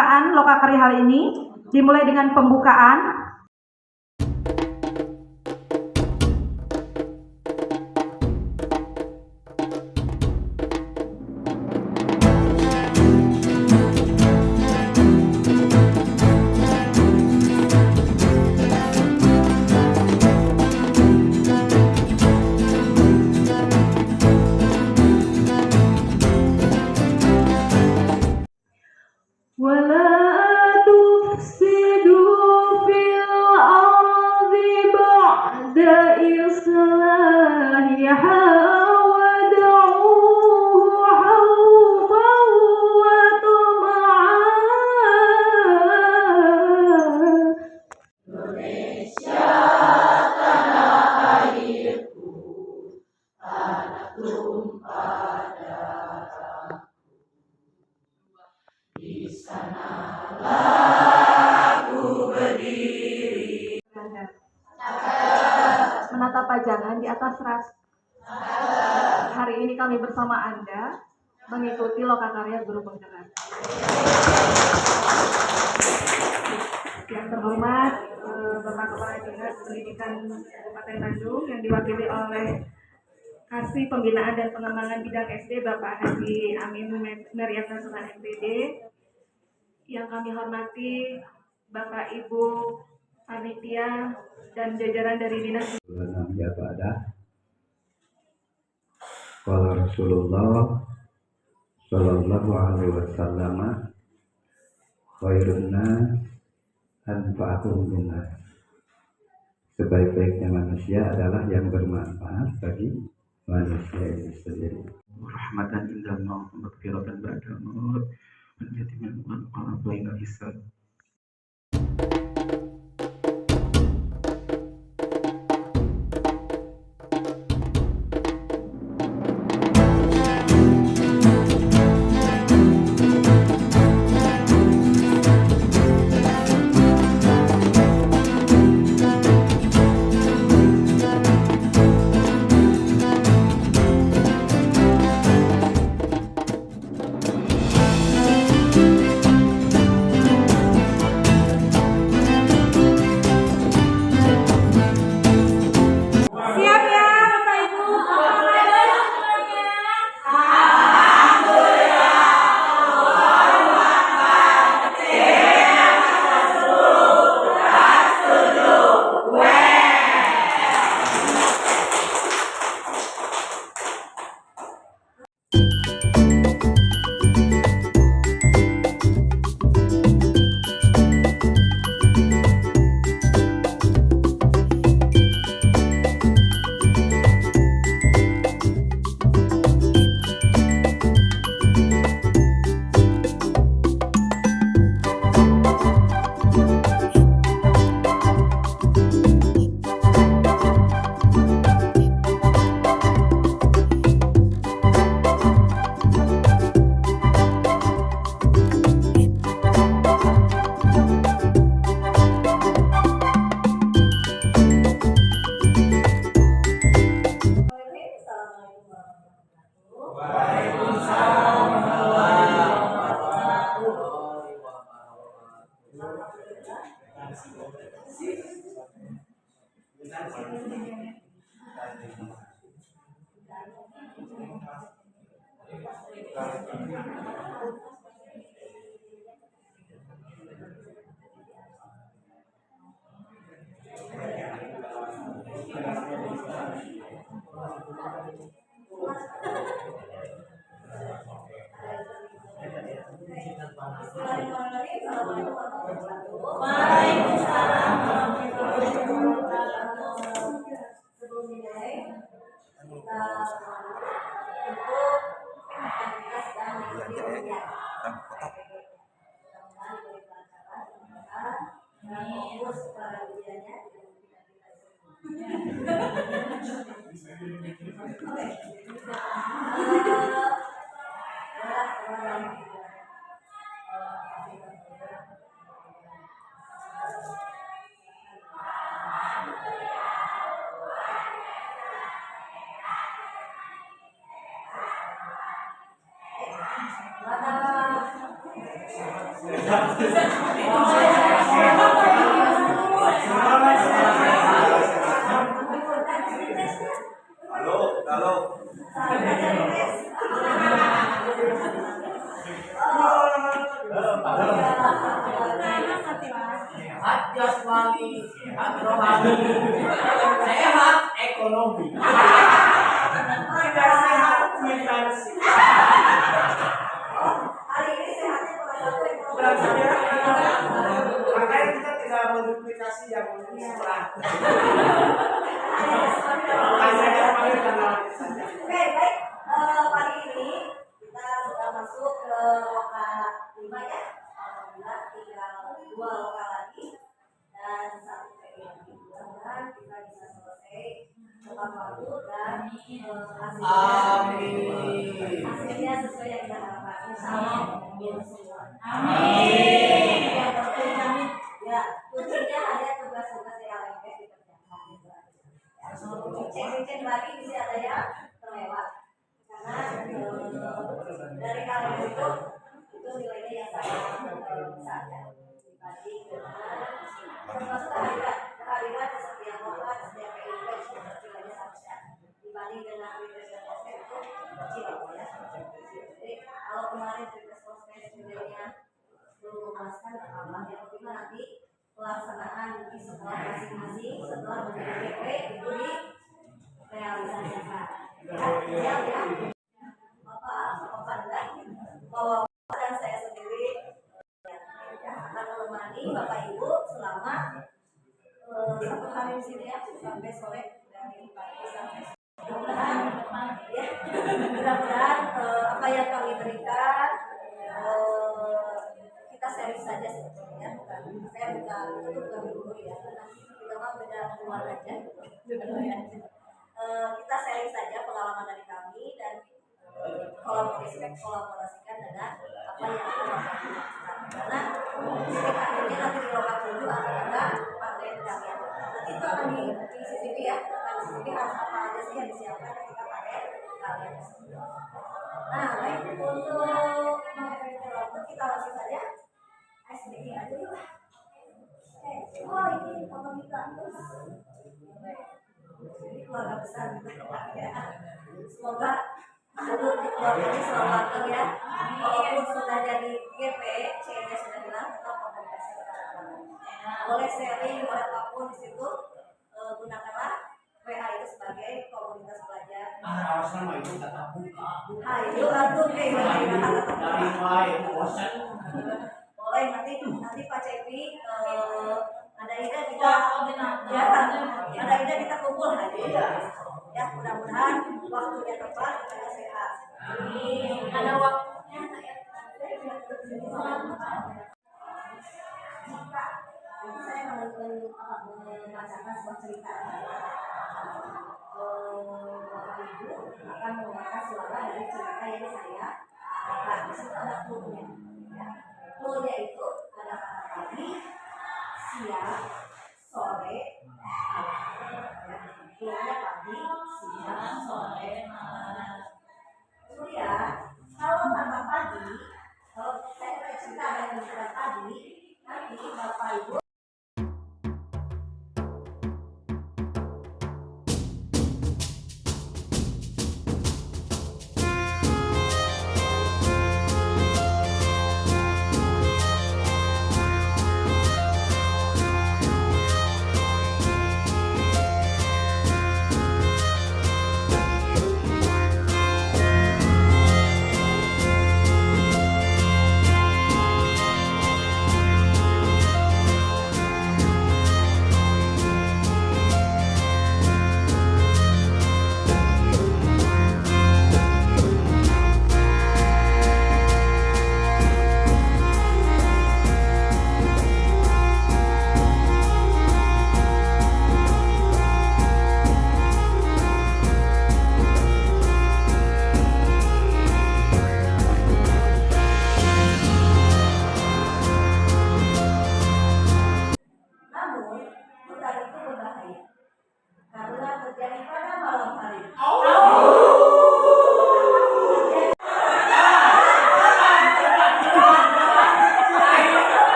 pembukaan Lokakarya hari ini dimulai dengan pembukaan. Menatap pajangan di atas ras. Hari ini kami bersama Anda mengikuti Lokakarya Guru Penggerak. Yang terhormat Bapak Kepala Dinas Pendidikan Kabupaten Bandung yang diwakili oleh Kasih Pembinaan dan Pengembangan Bidang SD Bapak Haji Amin Meriam Sunan MPD. Yang kami hormati Bapak Ibu panitia dan jajaran dari dinas. Qala Rasulullah sallallahu alaihi wasallam khairun nas anfa'uhum linnas. Sebaik-baiknya manusia adalah yang bermanfaat bagi manusia itu sendiri. Rahmatan indah maut, maghfiratan ba'da maut, menjadi menuan para bainal hisab. Sehat jasmani, sehat rohani, sehat ekonomi. Tidak sehat finansial. Hari ini sehatnya Makanya kita tidak menduplikasi yang sebelah. Hanya jasmani dan rohani saja. Oke, baik. Pagi ini kita sudah masuk ke lokal 5 ya. Alhamdulillah tinggal 2 lokal lagi dan 1 PGRI. Mudah-mudahan kita bisa selesai tepat waktu dan hasilnya sesuai yang kita harapkan. Insyaallah. Amin. Yang penting ya, kuncinya hanya tugas-tugas yang LMS dikerjakan itu aja. Ya, cek-cek lagi bisa ada yang terlewat. Karena dari kalian itu nilainya yang sangat besar ya dibanding dengan termasuk kehadiran di setiap lokal, di setiap PIK itu nilainya sangat besar dibanding dengan request dan post itu kecil ya. Jadi kalau kemarin request post nilainya belum memuaskan apa yang penting nanti pelaksanaan di sekolah masing-masing setelah menjadi DP itu direalisasikan ya. Bapak bahwa dan saya sendiri akan menemani Bapak Ibu selama 1 hari di sini ya sampai sore dari pagi sampai mudah-mudahan ya mudah-mudahan apa yang kami berikan kita sharing saja sebetulnya saya bukan guru ya karena kita mah beda keluar aja kita sharing saja pengalaman dari kami dan kolaborasikan dengan apa yang kita lakukan karena kita akhirnya nanti di lokal 7 akan ada partai kalian nanti itu akan di CCTV ya akan CCTV harus apa aja sih yang disiapkan ketika partai kalian. Nah baik untuk mengenai waktu kita langsung saja SDG aja yuk. Oh ini foto kita ini keluarga besar gitu ya. Semoga untuk keluarganya selamat ya. Walaupun sudah jadi GP, C-nya sudah hilang, tetap komunikasi boleh sharing, boleh apapun di situ. Gunakanlah WA itu sebagai komunitas belajar. Awas nama itu kata buka. Ayo atuh kayak Dari mulai bosan. boleh nanti Pak Cepi ada ide kita ya ada ide kita kumpul aja ya mudah-mudahan waktunya tepat kita sehat. Ada waktunya saya membacakan sebuah cerita. Bapak Ibu akan mengeluarkan suara dari cerita yang saya katakan. Di situ ada clue-nya. Ya. Clue-nya itu ada kata pagi, siang, sore, malam. Ya. Clue-nya pagi, siang, sore, malam. Kemudian kalau tambah pagi, kalau saya cerita ada yang sudah pagi, nanti Bapak Ibu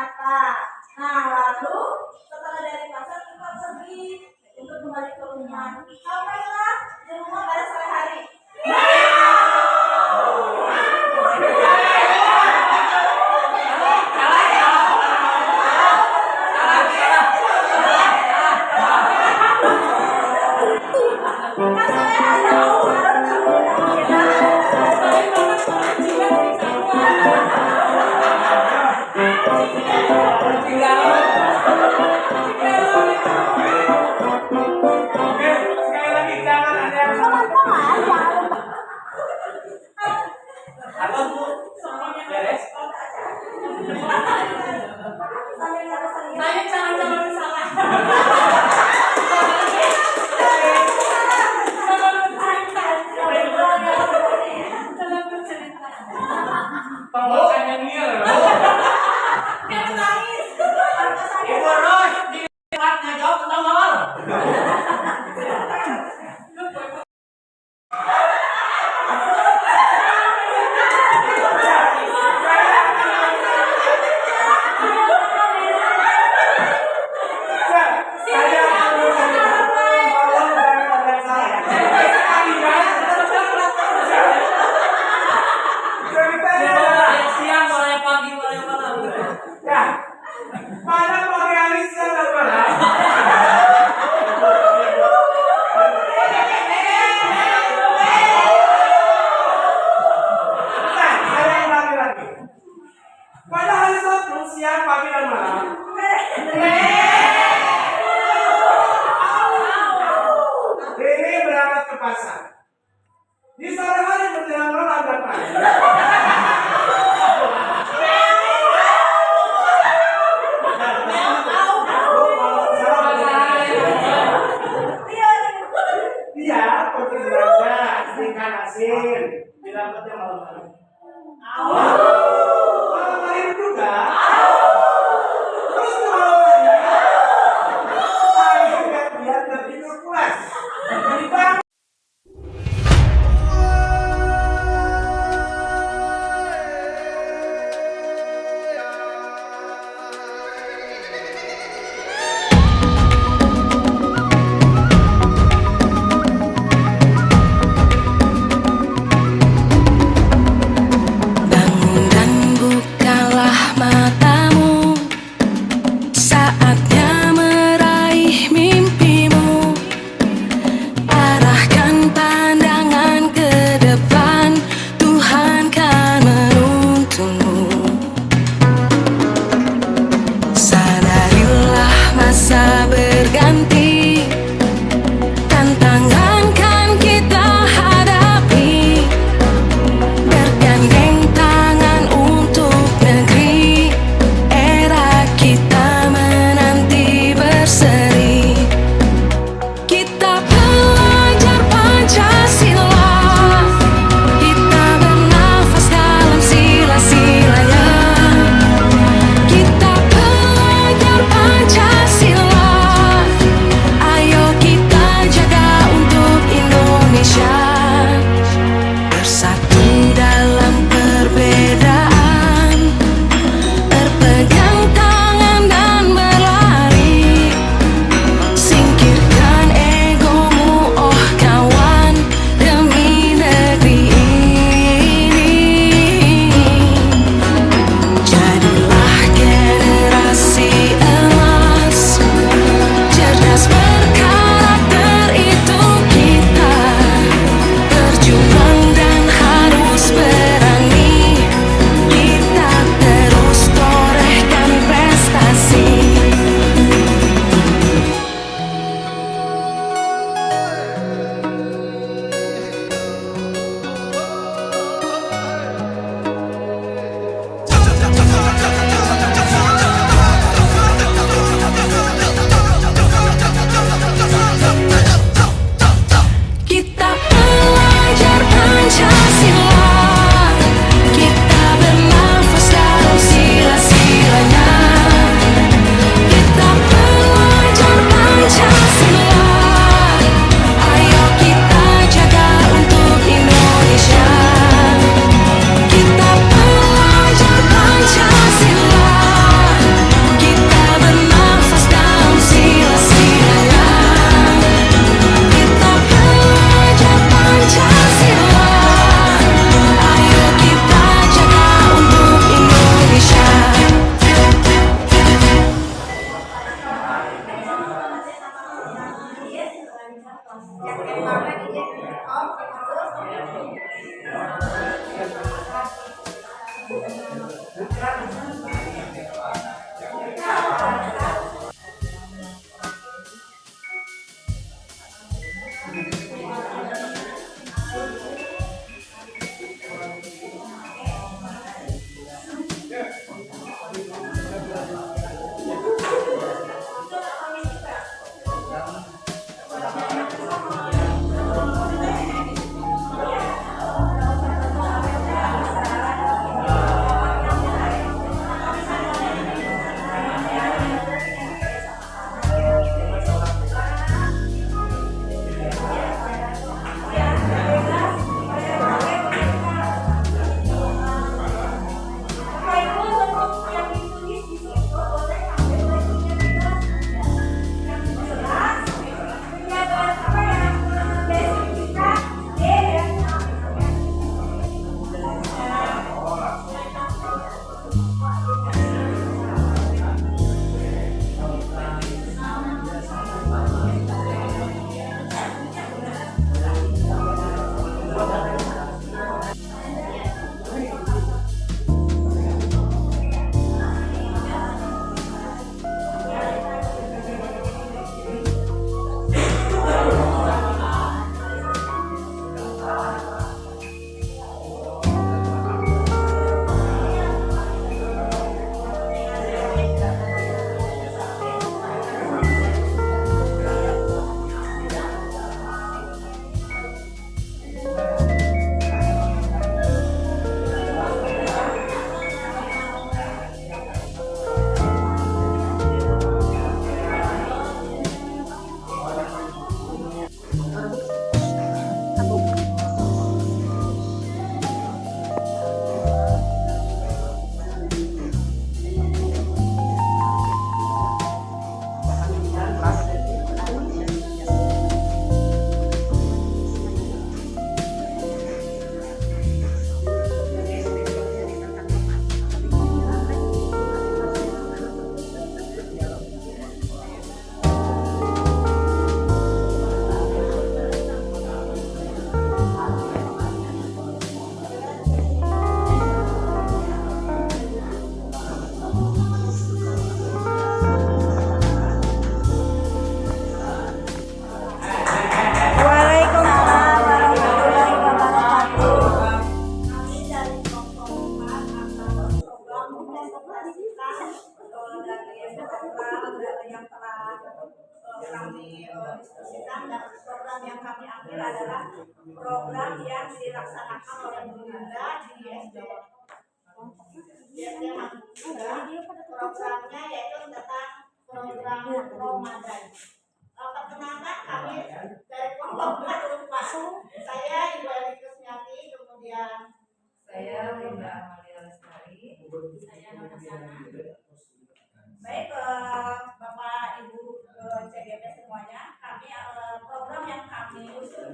makan. Nah, lalu setelah dari pasar kita pergi untuk kembali ke rumah. Sampailah di rumah pada sore hari. Oke, sekali lagi jangan ada yang salah. Atau Bu, semuanya beres. Saya jangan salah. Pembawaannya dia loh. Ibu Ros, di tempatnya jawab tentang mawar. Siang, boleh pagi, boleh malam. Mana mau realisnya apa? Saya ulangi lagi. Pada hari Sabtu siang, pagi dan malam. Rere berangkat ke pasar. Di sore hari menjelang malam dan pagi. Dia pergi belanja ikan asin. Dirapatnya malam-malam. Malam-malam juga. Terus malam-malamnya. Akhirnya dia tertidur pulas. Dibangun. Jaket warna ini oh Waalaikumsalam warahmatullahi wabarakatuh. Kami dari kelompok 4 akan mencoba mempresentasikan dari program yang telah kami diskusikan dan program yang kami ambil adalah program yang dilaksanakan oleh Bu Linda di SD programnya yaitu tentang program Ramadan. Perkenalkan kami dari kelompok 4 saya Ibu Eli Kusmiati, kemudian Saya Linda Amalia Lestari. saya Nana Sana. Baik Bapak Ibu CGP semuanya, kami program yang kami usul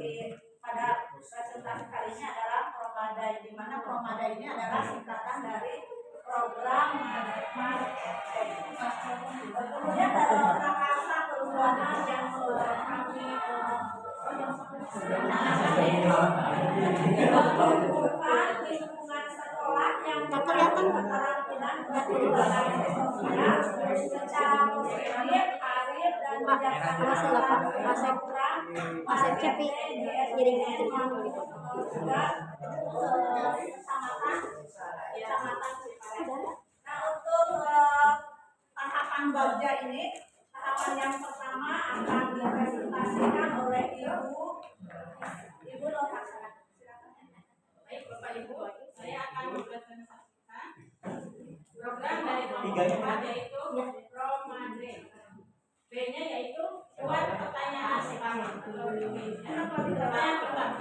pada presentasi kali ini adalah Promadai, di mana Promadai ini adalah singkatan dari program kemudian dalam rangka perubahan yang kami dilakukan di lingkungan sekolah yang keterampilan dan perubahan sosial secara positif, arif dan bijaksana program masih cepi jadi juga kecamatan Ciparai. Nah untuk tahapan Bagja ini, tahapan yang pertama akan dipresentasikan oleh Ibu Nurhasana. Baik Bapak Ibu, saya akan mempresentasikan program dari kelompok 4 yaitu Ramadan. B-nya yaitu buat pertanyaan pertanyaan pertama.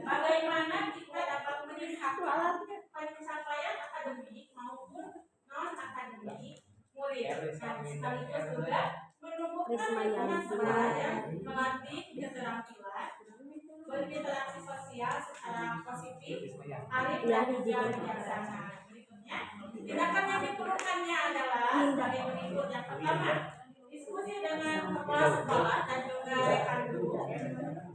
Bagaimana kita dapat meningkatkan pencapaian akademik maupun non akademik murid dan sekaligus juga menumbuhkan lingkungan sekolah yang melatih keterampilan berinteraksi sosial secara positif, arif dan juga bijaksana. Berikutnya, tindakan yang diperlukannya adalah sebagai berikut. Yang pertama, diskusi dengan kepala sekolah dan juga rekan guru.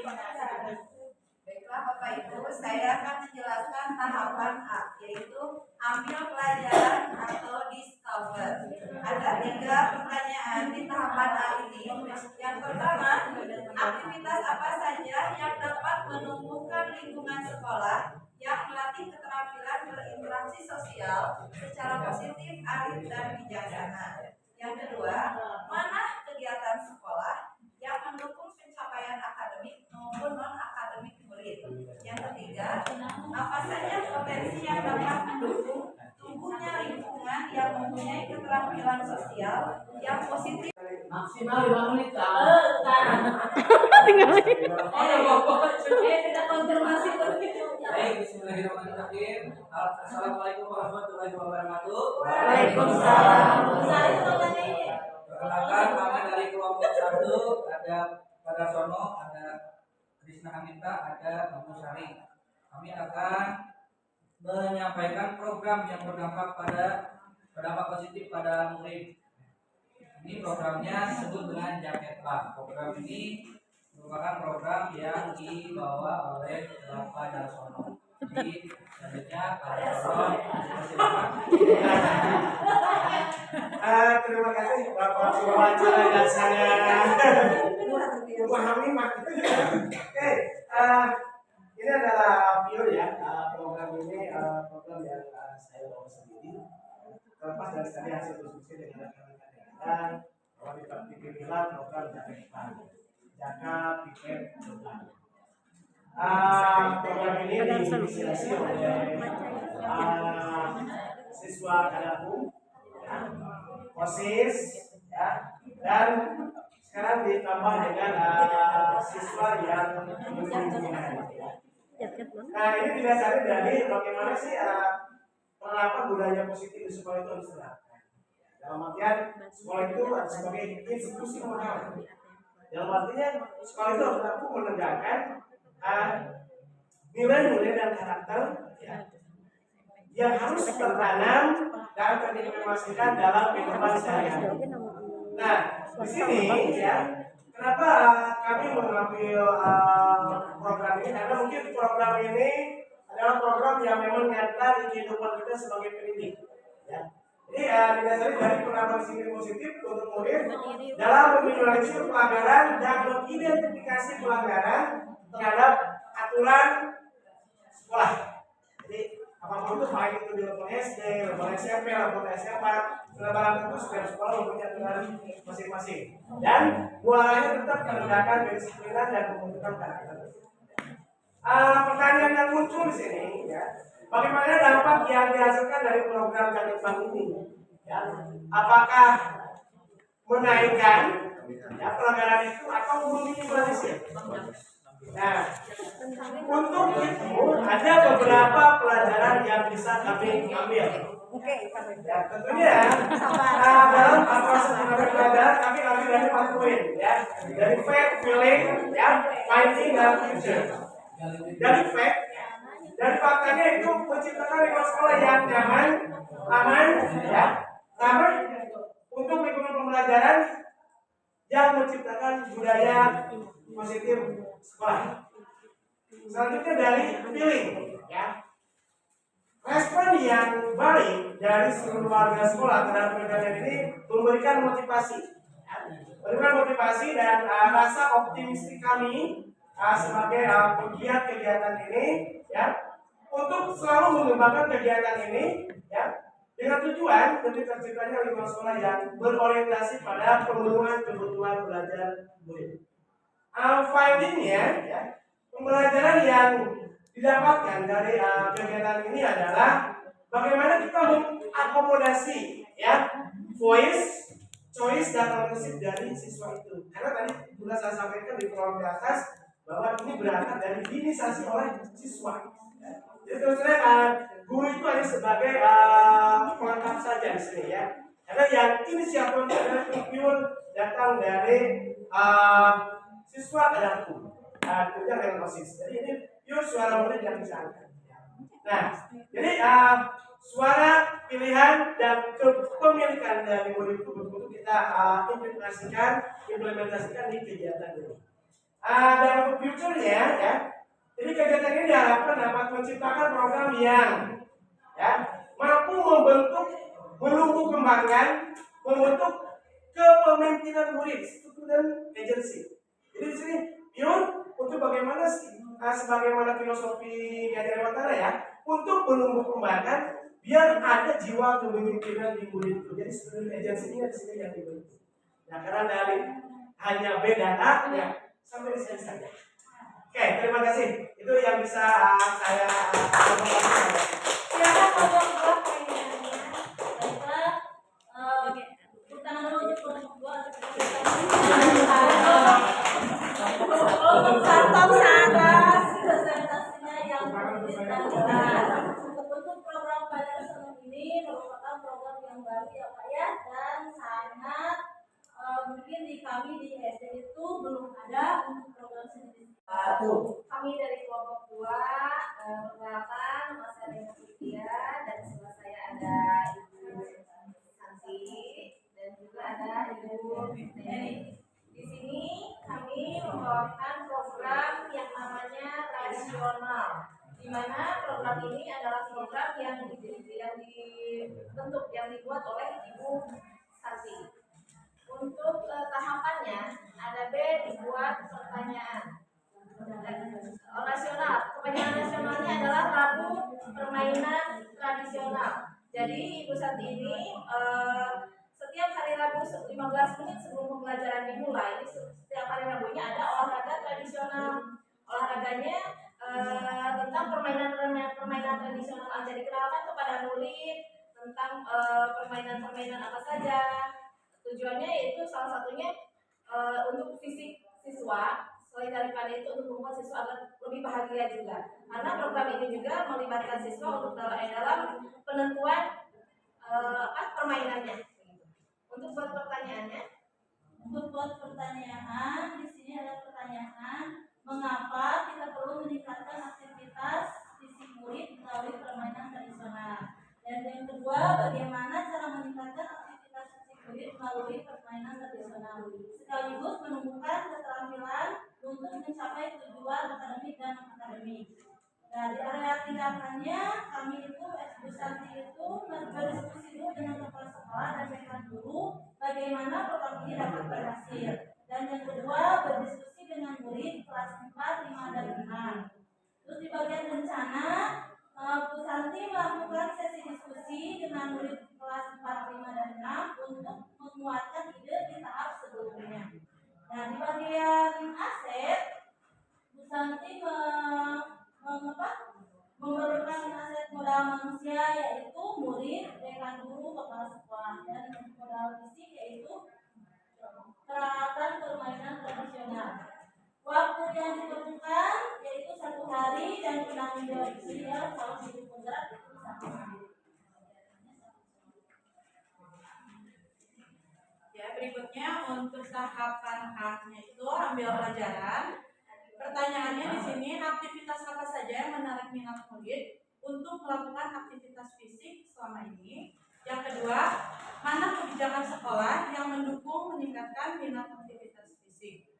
Baiklah Bapak Ibu, saya akan menjelaskan tahapan A, yaitu ambil pelajaran atau discover. Ada 3 pertanyaan di tahapan A ini. Yang pertama, aktivitas apa saja yang dapat menumbuhkan lingkungan sekolah yang melatih keterampilan berinteraksi sosial secara positif, arif, dan bijaksana. Yang kedua, mana kegiatan sekolah yang mendukung pencapaian akademik maupun non-akademik murid. Yang ketiga, apa saja potensi yang dapat mendukung tumbuhnya lingkungan yang mempunyai keterampilan sosial yang positif. Maksimal 5 menit kan? Kita konfirmasi begitu. Baik, bismillahirrahmanirrahim. Assalamualaikum warahmatullahi wabarakatuh. Waalaikumsalam. Saya tanya ini. Perkenalkan, kami dari kelompok 1 ada Pada Sono, ada Krisna Aminta, ada Mamu Sari. Kami akan menyampaikan program yang berdampak positif pada murid. Ini programnya disebut dengan Jaketlah. Program ini merupakan program yang dibawa oleh Bapak Darsono. Jadi selanjutnya Pak Darsono silakan. Terima kasih Bapak pembicara yang sangat memahami maksudnya. Oke, ini adalah video ya. Program ini program yang saya bawa sendiri. Terlepas dari tadi hasil diskusi dengan rekan-rekan dan kalau dipilih program Jaka Piket Depan. Program ini diinisiasi oleh siswa Kadaku, OSIS, ya, dan sekarang ditambah dengan siswa yang berminat. Nah, ini didasari dari bagaimana sih penerapan budaya positif di sekolah itu harus diterapkan. Dalam artian sekolah itu sebagai institusi moral. Dalam artinya sekolah itu harus mampu menegakkan nilai-nilai dan karakter ya, yang harus tertanam dan terinformasikan dalam kehidupan sehari-hari. Nah, di sini ya, kenapa kami mengambil program ini? Karena mungkin program ini adalah program yang memang nyata di kehidupan kita sebagai pendidik. Ya. Jadi didasari dari penerapan disiplin positif untuk murid dalam meminimalisir pelanggaran dan mengidentifikasi pelanggaran terhadap aturan sekolah. Jadi apapun itu, baik itu di level SD, level SMP, level SMA, penerapan itu setiap sekolah mempunyai aturan masing-masing. Dan muaranya tetap penegakan kedisiplinan dan pembentukan karakter. Pertanyaan yang muncul di sini, ya, bagaimana dampak yang dihasilkan dari program Jaketlah ini? Ya, apakah menaikkan ya, pelanggaran itu atau meminimalisir? Nah, untuk itu ada beberapa pelajaran yang bisa kami ambil. Ya, tentunya dalam proses mengambil pelajaran kami ambil dari 4 poin, ya, dari fact, feeling, ya, finding dan future. Dari fact, dari faktanya itu menciptakan lingkungan sekolah yang nyaman, aman, ya, ramah untuk lingkungan pembelajaran yang menciptakan budaya positif sekolah. Selanjutnya dari feeling, ya, respon yang baik dari seluruh warga sekolah terhadap kegiatan ini memberikan motivasi, ya, memberikan motivasi dan rasa optimistik kami sebagai pegiat kegiatan ini, ya, untuk selalu mengembangkan kegiatan ini, ya, dengan tujuan demi terciptanya lingkungan sekolah yang berorientasi pada pemenuhan kebutuhan belajar murid. Findingnya, ya, pembelajaran yang didapatkan dari kegiatan ini adalah bagaimana kita mengakomodasi, ya, voice, choice dan ownership dari siswa itu. Karena tadi sudah saya sampaikan di kolom di atas bahwa ini berangkat dari diinisiasi oleh siswa. Jadi terus terang guru itu hanya sebagai pelengkap saja di sini, ya. Karena yang inisiatornya adalah pure datang dari siswa Kadaku. Tentunya dengan OSIS. Jadi ini pure suara murid yang disampaikan. Nah, jadi suara pilihan dan kepemilikan dari murid itu betul kita implementasikan di kegiatan ini. dan untuk future-nya ya. Jadi kegiatan ini diharapkan dapat menciptakan program yang ya mampu menumbuh kembangkan, membentuk kepemimpinan murid, student agency. Jadi di sini pure untuk bagaimana sebagaimana filosofi Gajah Watara ya, untuk menumbuh kembangkan biar ada jiwa kepemimpinan di murid itu. Jadi student agency-nya di sini yang dibentuk. Nah, karena dari hanya B dan A ya sampai di sini saja. Oke, terima kasih. Itu yang bisa saya sampaikan. Silakan kelompok dua pertanyaannya. Baiklah, tepuk tangan dulu untuk kelompok dua. Kelompok satu saras presentasinya yang disampaikan. Untuk program pada tahun ini merupakan program yang baru ya Pak ya, dan sangat mungkin di kami di SD itu belum ada untuk program sendiri. Kami dari kelompok 2 perkenalkan nama saya Rina Cynthia dan sebelah saya ada Ibu Santi dan juga ada Ibu Neni. Di sini kami membawakan program yang namanya tradisional, di mana program ini adalah program yang dibentuk yang dibuat oleh Ibu Santi. Untuk tahapannya ada B dibuat pertanyaan nasional. Pertanyaan nasionalnya adalah Rabu permainan tradisional. Jadi Ibu Santi ini setiap hari Rabu 15 menit sebelum pembelajaran dimulai, setiap hari Rabunya ada olahraga tradisional. Olahraganya tentang permainan tradisional aja, dikenalkan kepada murid tentang permainan-permainan apa saja. Tujuannya yaitu salah satunya untuk fisik siswa. Selain daripada itu untuk membuat siswa agar lebih bahagia juga. Karena program ini juga melibatkan siswa untuk dalam penentuan permainannya. Untuk buat pertanyaannya, di sini ada pertanyaan, mengapa kita perlu meningkatkan aktivitas fisik murid melalui permainan tradisional? Dan yang kedua, bagaimana cara meningkatkan aktivitas fisik murid melalui permainan tradisional sekaligus menumbuhkan keterampilan untuk mencapai tujuan akademik dan akademik. Nah, di area tindakannya kami itu Bu Santi itu berdiskusi dulu dengan kepala sekolah dan rekan guru bagaimana program ini dapat berhasil. Dan yang kedua berdiskusi dengan murid kelas 4, 5, dan 6. Terus di bagian rencana Bu Santi melakukan sesi diskusi dengan murid kelas 4, 5, dan 6 untuk menguatkan ide di tahap sebelumnya. Nah, di bagian aset, Bu Santi memerlukan aset modal manusia yaitu murid, rekan guru, kepala sekolah, dan modal fisik yaitu peralatan permainan tradisional. Waktu yang diperlukan yaitu 1 hari dan penanggung jawab usia kalau hidup berat itu 1 hari. Ya, berikutnya untuk tahapan haknya itu ambil pelajaran. Pertanyaannya di sini, aktivitas apa saja yang menarik minat murid untuk melakukan aktivitas fisik selama ini? Yang kedua, mana kebijakan sekolah yang mendukung meningkatkan minat aktivitas fisik?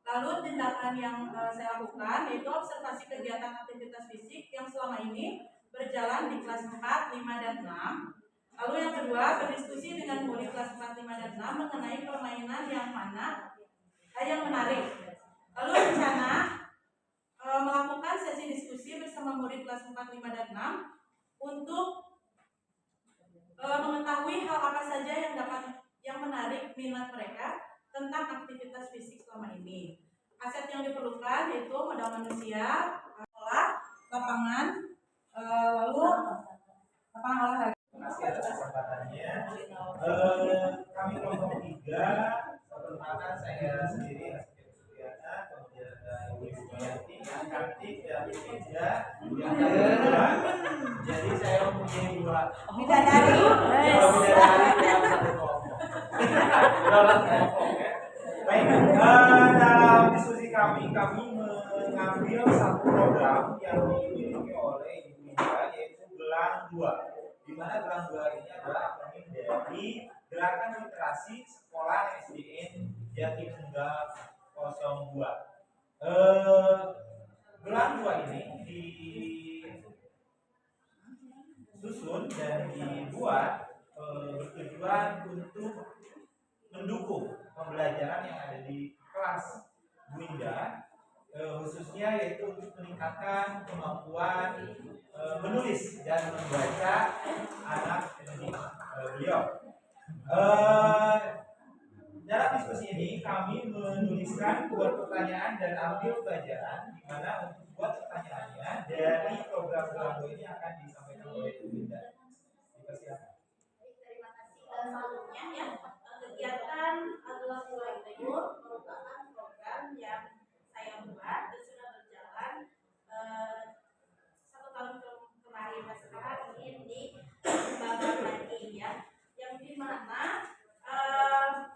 Lalu tindakan yang saya lakukan yaitu observasi kegiatan aktivitas fisik yang selama ini berjalan di kelas 4, 5, dan 6. Lalu yang kedua, berdiskusi dengan murid kelas 4, 5, dan 6 mengenai permainan yang menarik. Lalu rencana melakukan sesi diskusi bersama murid kelas 4, 5, dan 6 untuk mengetahui hal apa saja yang menarik minat mereka tentang aktivitas fisik selama ini. Aset yang diperlukan yaitu modal manusia, sekolah, lapangan, lalu lapangan olahraga. Terima kasih atas kesempatannya. Kami kelompok 3, perkenalkan saya sendiri Asep Suryana, kemudian ada Ibu Sumiati, Kartik, dan Ija, yang kedua. Jadi saya mempunyai 2 Bidadari. satu kelompok. Ya. Baik, dalam diskusi kami mengambil satu program yang dimiliki oleh Ibu Ija, yaitu Gelang 2. Di mana Gelang 2 ini adalah akronim dari Gerakan Literasi Sekolah SDN Jatimunggal 02. Gelang 2 ini disusun dan dibuat bertujuan untuk mendukung pembelajaran yang ada di kelas Bu Indah, khususnya yaitu untuk meningkatkan kemampuan menulis dan membaca anak didik beliau. Dalam diskusi ini kami menuliskan 2 pertanyaan dan ambil pelajaran, di mana untuk 2 pertanyaannya dari program Gelang ini akan disampaikan oleh Bu Indah. Dipersilakan. Terima kasih. Selanjutnya ya, kegiatan adalah mulai itu merupakan program yang saya buat dan sudah berjalan 1 tahun kemarin, dan sekarang ingin dikembangkan lagi ya, yang dimana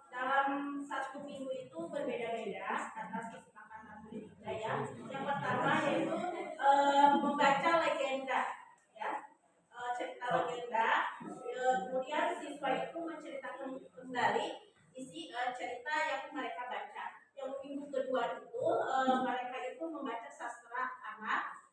dalam 1 minggu itu berbeda-beda atas kesepakatan kita ya. Yang pertama yaitu membaca legenda ya, cerita legenda. Kemudian siswa itu menceritakan kembali isi cerita yang mereka baca. Yang minggu kedua itu mereka itu membaca sastra anak.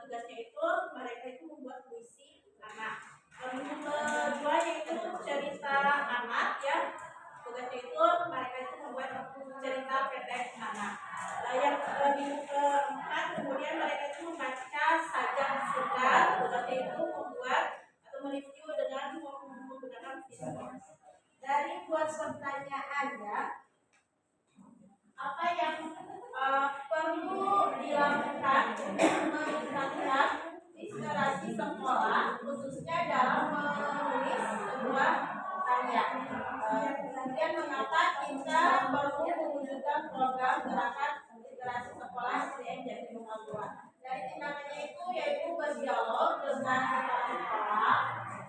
Tugasnya itu mereka itu membuat puisi anak. Minggu kedua yaitu cerita anak ya. Tugasnya itu mereka itu membuat cerita pendek anak. Yang minggu keempat kemudian mereka itu membaca sajak segar. Tugasnya itu membuat atau mereview dengan menggunakan visual. Dari 2 pertanyaannya, apa yang perlu dilakukan untuk meningkatkan literasi sekolah, khususnya dalam menulis sebuah karya. Kemudian mengapa kita perlu mewujudkan program gerakan literasi sekolah SDM jadi kemampuan. Dari tindakannya itu yaitu berdialog dengan kepala sekolah,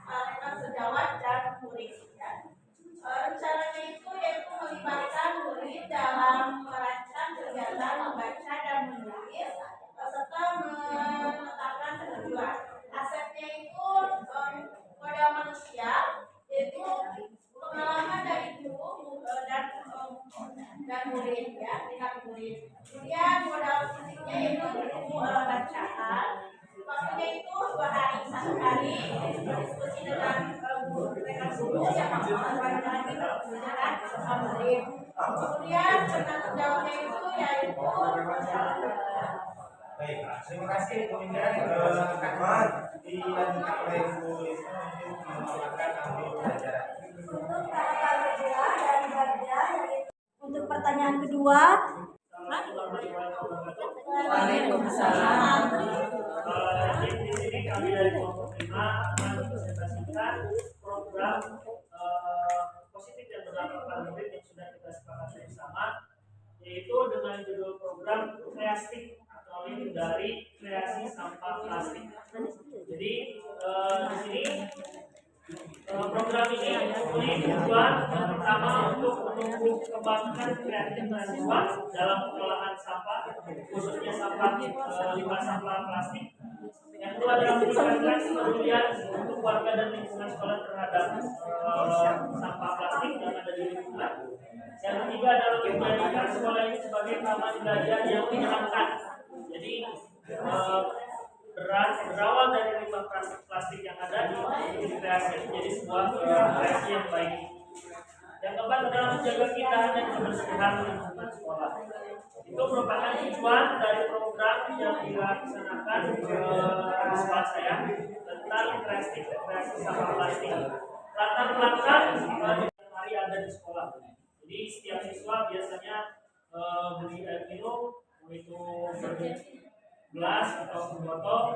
rekan sejawat dan murid. Rencananya itu yaitu melibatkan murid dalam merancang kegiatan membaca dan menulis serta menetapkan tujuan. Asetnya itu modal manusia, yaitu pengalaman dari guru dan murid ya, pihak murid. Kemudian modal fisiknya yaitu buku bacaan. Waktunya itu 2 hari, 1 hari berdiskusi dengan rekan guru yang lagi dengan murid. Kemudian penanggung jawabnya itu yaitu Baik, terima kasih Bu Indah. Dilanjutkan oleh Bu Risma untuk menambahkan ambil pelajaran. Untuk tahapan kedua dari Bagja, untuk pertanyaan kedua. Waalaikumsalam. Di sini kami dari kelompok 5 akan mempresentasikan program positif dan berdampak pada murid yang sudah kita sepakati bersama, yaitu dengan judul program kreasi atau dari kreasi sampah plastik. Jadi di sini program ini mempunyai tujuan yang pertama untuk mengembangkan kreativitas siswa dalam pengelolaan sampah, khususnya sampah limbah sampah plastik. Yang kedua adalah meningkatkan kepedulian untuk warga dan lingkungan sekolah terhadap sampah plastik yang ada di lingkungan. Yang ketiga adalah menjadikan sekolah ini sebagai taman belajar yang menyenangkan. Jadi berawal dari limbah plastik yang ada dikreasi menjadi sebuah kreasi yang baik. Yang keempat adalah menjaga keindahan dan kebersihan lingkungan sekolah. Itu merupakan tujuan dari program yang dilaksanakan di sekolah saya tentang kreasi sampah plastik. Latar belakang hari ada di sekolah. Jadi setiap siswa biasanya beli air minum, itu gelas atau botol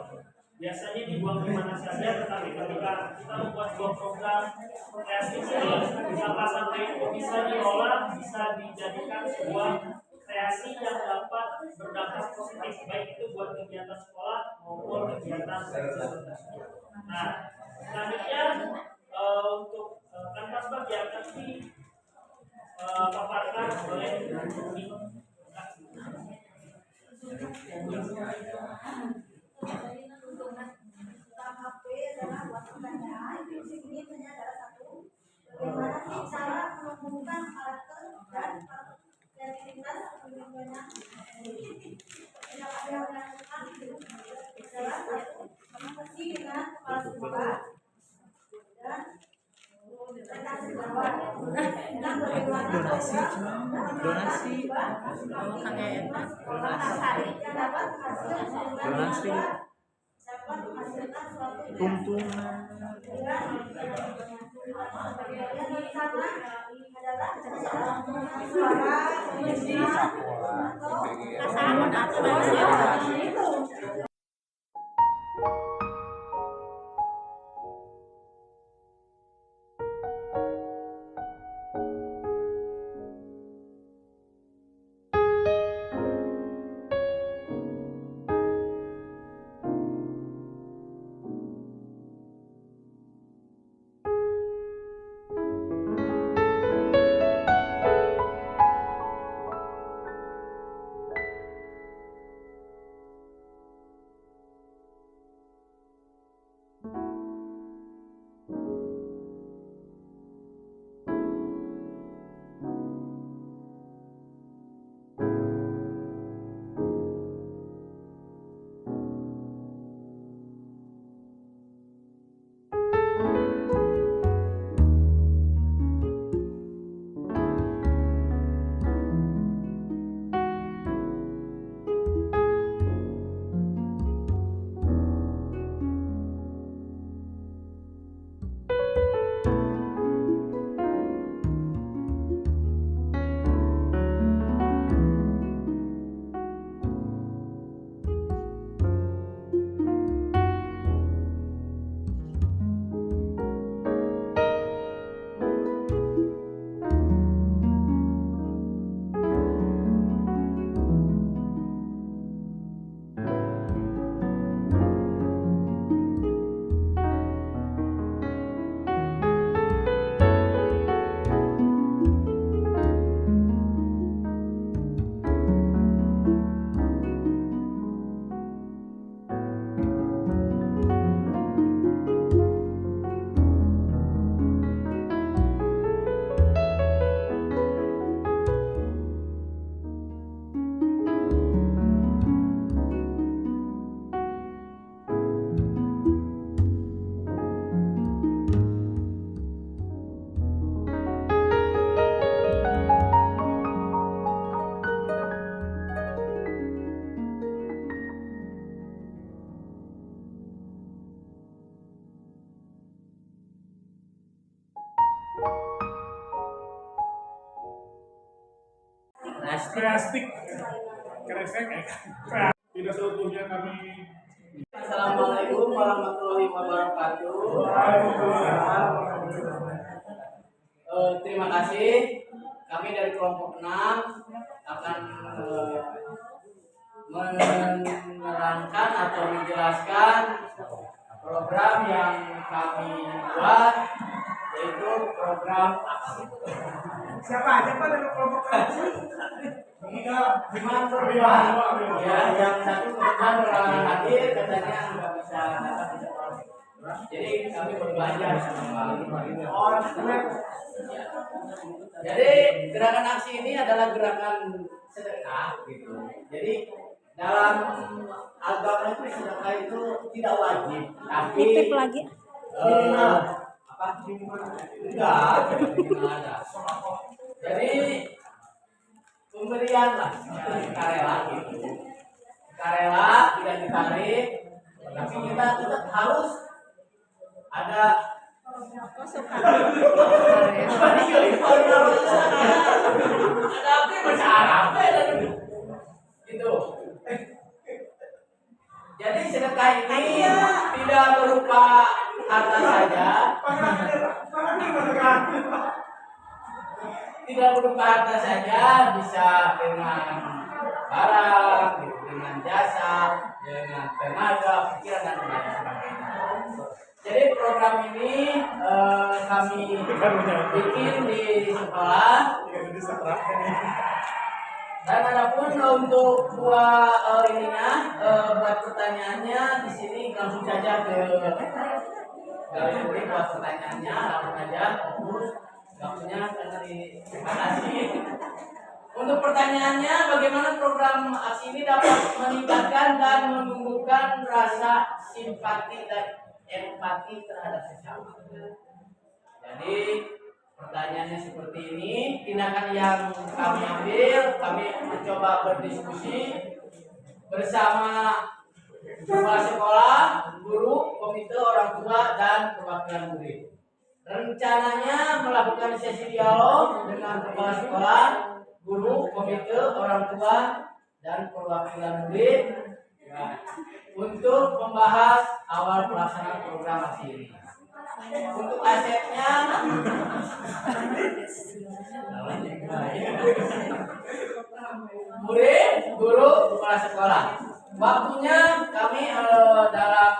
biasanya dibuang di mana saja, tetapi ketika kita membuat sebuah program kreasi ini, sampah sampah itu bisa diolah, bisa dijadikan sebuah kreasi yang dapat berdampak positif, baik itu buat kegiatan sekolah maupun kegiatan sosial. Nah, selanjutnya untuk kanvas bag yang akan dipaparkan oleh ini. Tahap B adalah buat pertanyaan. Ini adalah satu. Bagaimana sih cara menumbuhkan karakter dan kreativitas lebih banyak? Kang Eta. Antasari dapat hasilnya dapat menghasilkan suatu tuntunan yang di sana adalah suara atau Kreatif. Tidak seutuhnya kami. Assalamualaikum warahmatullahi wabarakatuh. Terima kasih. Kami dari kelompok 6 akan menerangkan atau menjelaskan program yang kami buat, yaitu program aksi. Siapa aja Pak dari kelompok kami? Cuma berdua, ya, yang satu kebetulan orang hadir katanya nggak bisa datang di sekolah. Jadi kami berdua aja sama Pak. Jadi gerakan aksi ini adalah gerakan sedekah gitu. Jadi dalam agama itu sedekah itu tidak wajib, tapi apa? Enggak ada. Jadi pemberian lah, karela gitu. Karela tidak ditarik, tapi kita tetap harus ada gitu. Jadi sedekah ini tidak berupa harta saja, tidak berupa harta saja, bisa dengan barang, dengan jasa, dengan tenaga, pikiran dan lain sebagainya. Jadi program ini kami bikin di sekolah. Dan adapun untuk buat buat pertanyaannya di sini langsung saja ke galeri buat pertanyaannya, langsung aja fokus. Waktunya terima kasih. Untuk pertanyaannya, bagaimana program aksi ini dapat meningkatkan dan menumbuhkan rasa simpati dan empati terhadap sesama. Jadi Pertanyaannya seperti ini. Tindakan yang kami ambil, kami mencoba berdiskusi bersama kepala sekolah, guru, komite orang tua, dan perwakilan murid. Rencananya melakukan sesi dialog dengan kepala sekolah, guru, komite orang tua, dan perwakilan murid untuk membahas awal pelaksanaan program aksi ini. Untuk asetnya murid, guru, kepala sekolah. Waktunya kami dalam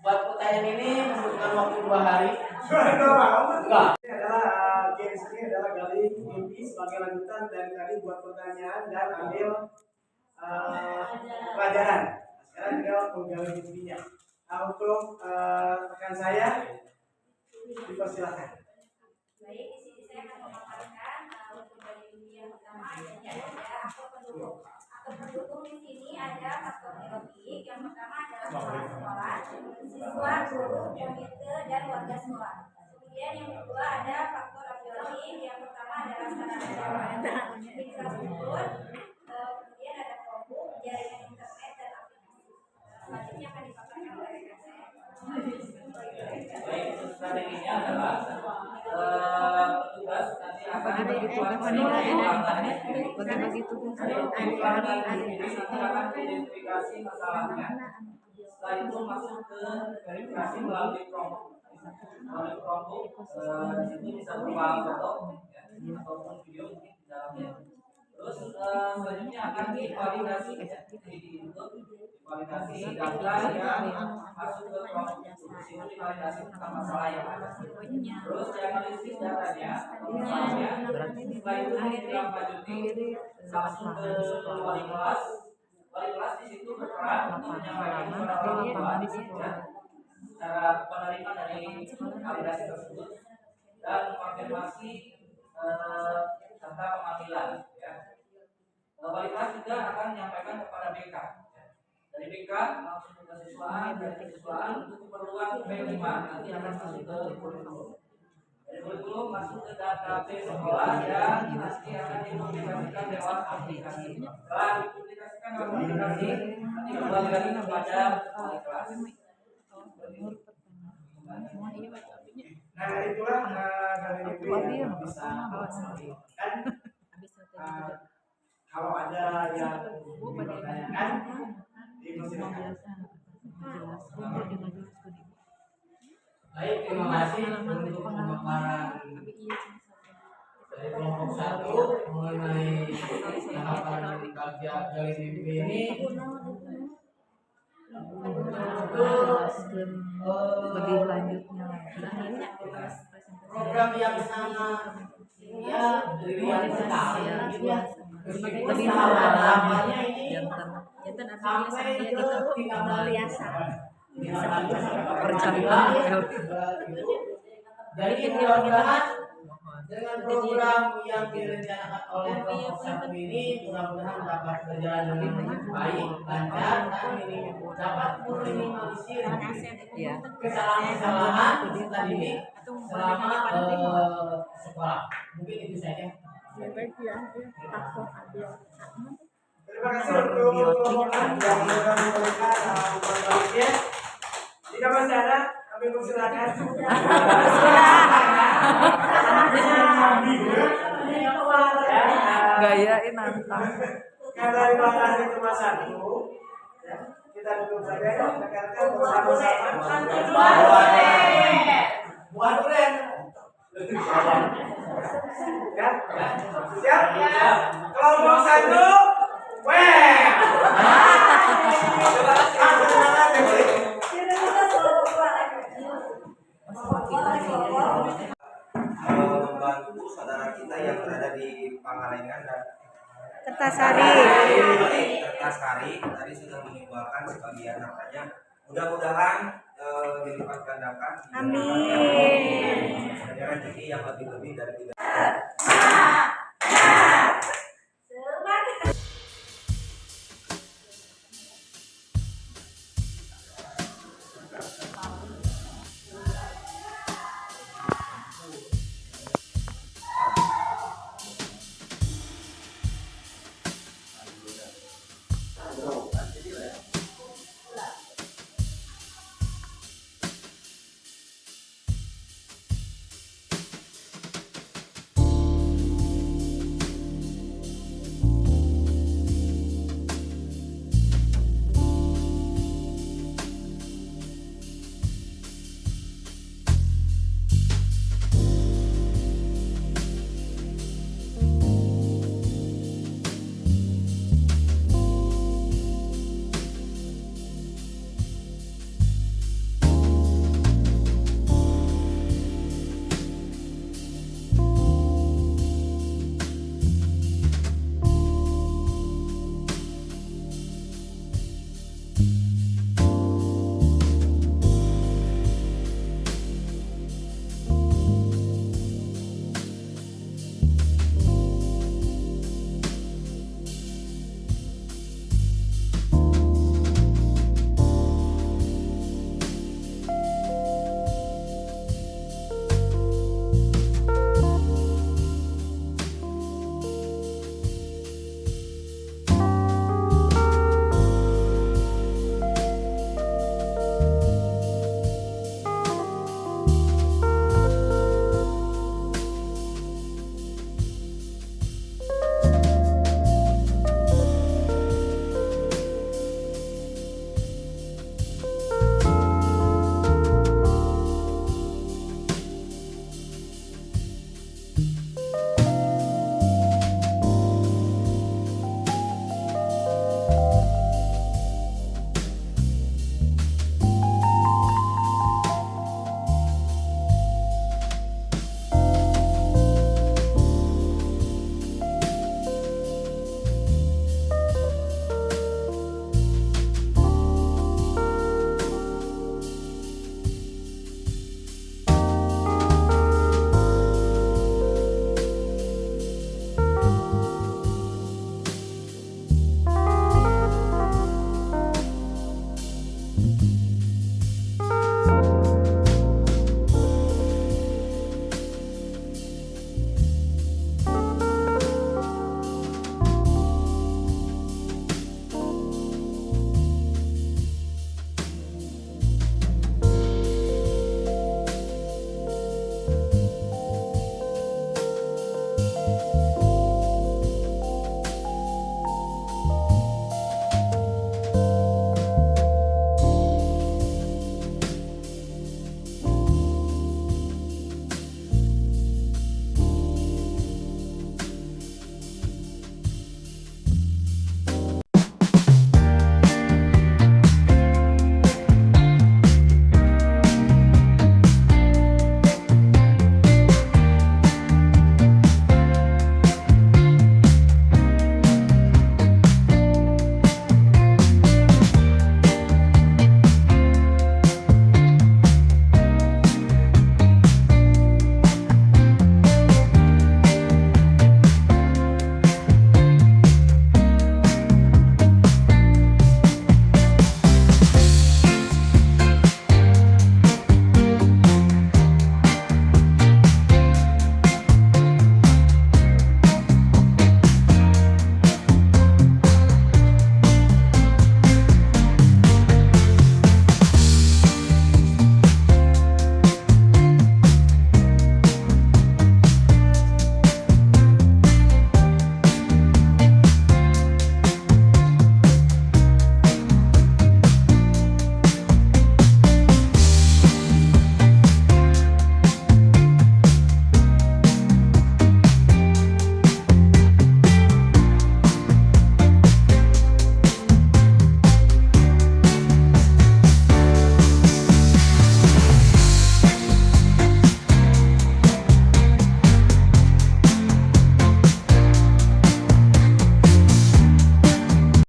buat pertanyaan ini membutuhkan waktu 2 hari. Enggak. Ini adalah games ini adalah gali mimpi sebagai lanjutan dari tadi buat pertanyaan dan ambil pelajaran. Sekarang tinggal menggali mimpinya. Nah, untuk rekan saya, dipersilakan. Baik, di sini saya akan memaparkan untuk dari yang pertama ada aktor pendukung di sini ada faktor biologik. Yang pertama adalah kepala sekolah, siswa, guru, komite, dan warga sekolah. Kemudian yang kedua ada faktor biologik. Yang pertama adalah sarana infrastruktur, kemudian ada kelompok, jaringan internet, dan aplikasi. Selanjutnya akan dipaparkan oleh rekan saya. Baik, strateginya adalah petugas nanti akan identifikasi masalahnya. Setelah itu masuk ke verifikasi melalui kelompok. Melalui kelompok di situ bisa berupa foto ataupun video di dalamnya. Terus selanjutnya akan divalidasi validasi data yang masuk ke kelompok itu. Di situ divalidasi tentang masalah yang ada. Terus dianalisis datanya, misalnya setelah itu ditindaklanjuti langsung ke wali kelas. Wali kelas di situ berperan untuk menyampaikan kepada orang tua cara penerima dari validasi tersebut dan konfirmasi serta pemanggilan. Wali kelas juga akan menyampaikan kepada BK. Dari BK langsung ke kesiswaan, dari kesiswaan untuk keperluan B5 nanti akan masuk ke kurikulum. Dari kurikulum masuk ke database sekolah dan nanti akan dipublikasikan lewat aplikasi. Setelah dipublikasikan lewat aplikasi, nanti kembali lagi kepada wali kelas. Nah, itulah dari mimpi yang bisa kan. Kalau ada yang dipertanyakan, dipersilakan. Baik, terima kasih untuk pemaparan dari kelompok 1 mengenai tahapan kerja gali mimpi ini. Lebih lanjutnya Program yang sangat ya dari sekali lebih tahapannya ini jantan sampai ke tingkat biasa. Jadi mudah-mudahan dengan program yang direncanakan oleh kelompok 1 ini mudah-mudahan dapat berjalan dengan baik, lancar, dan ini dapat meminimalisir kesalahan-kesalahan peserta didik selama sekolah. Mungkin itu saja. Terima kasih untuk kelompok yang memberikan informasinya. Jika masih ada, kami persilakan. gayain nantang. Karena terima kasih cuma 1, kita duduk saja ya, rekan-rekan bersama-sama. Bukan duren. Ya, siap? Kelompok 1, weh. Membantu saudara kita yang berada di Pangalengan dan Kertasari. Kertasari tadi sudah menyumbangkan sebagian hartanya. Mudah-mudahan dilipat gandakan. Amin. Ada rezeki yang lebih dari 3.